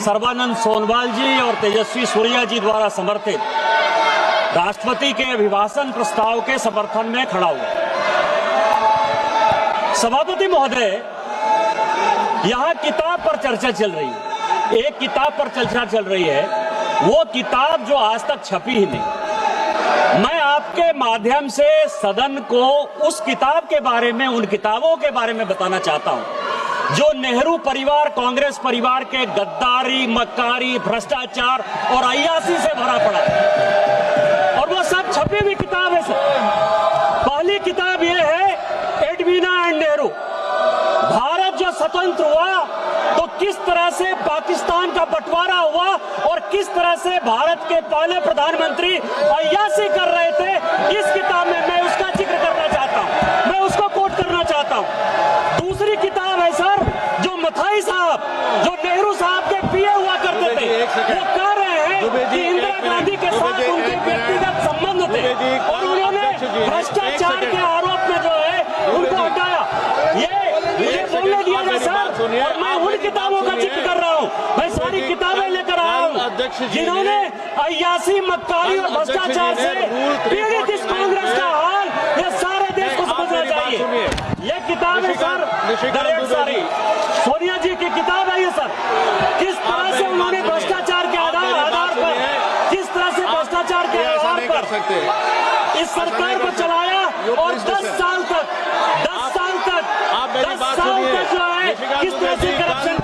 सर्बानंद सोनोवाल जी और तेजस्वी सूर्या जी द्वारा समर्थित राष्ट्रपति के अभिभाषण प्रस्ताव के समर्थन में खड़ा हुआ। सभापति महोदय, यहाँ किताब पर चर्चा चल रही है, एक किताब पर चर्चा चल रही है, वो किताब जो आज तक छपी ही नहीं। मैं आपके माध्यम से सदन को उस किताब के बारे में, उन किताबों के बारे में बताना चाहता हूं जो नेहरू परिवार, कांग्रेस परिवार के गद्दारी, मक्कारी, भ्रष्टाचार और अय्यासी से भरा पड़ा है, और वो सब छपी हुई किताब है सर। पहली किताब ये है एडवीना एंड नेहरू। भारत जो स्वतंत्र हुआ तो किस तरह से पाकिस्तान का बंटवारा हुआ और किस तरह से भारत के पहले प्रधानमंत्री अय्यासी कर रहे थे, इस किताब में मैं उसका जिक्र करना चाहता हूं, मैं उसको कोट करना चाहता हूं। दूसरी किताब है सर, जो मथाई साहब, जो नेहरू साहब के पीए हुआ करते थे, वो कह रहे हैं कि इंदिरा गांधी के साथ उनके व्यक्तिगत संबंध थे और उन्होंने भ्रष्टाचार के आरोप में जो है उनको हटाया। ये बोलने दिया जाए सर, और मैं उन किताबों का जिक्र कर रहा हूँ, मैं सारी किताबें लेकर आया हूँ जिन्होंने अय्यासी, मक्कारी और भ्रष्टाचार से पीड़ित इस कांग्रेस का हाल ये सारे देश को समझना चाहिए। ये किताब है सर, सारी सोनिया जी की किताब है ये सर। किस तरह से उन्होंने भ्रष्टाचार के आधार पर, किस तरह से भ्रष्टाचार के आधार पर इस सरकार को चलाया और 10 साल तक जो है किस तरह से करप्शन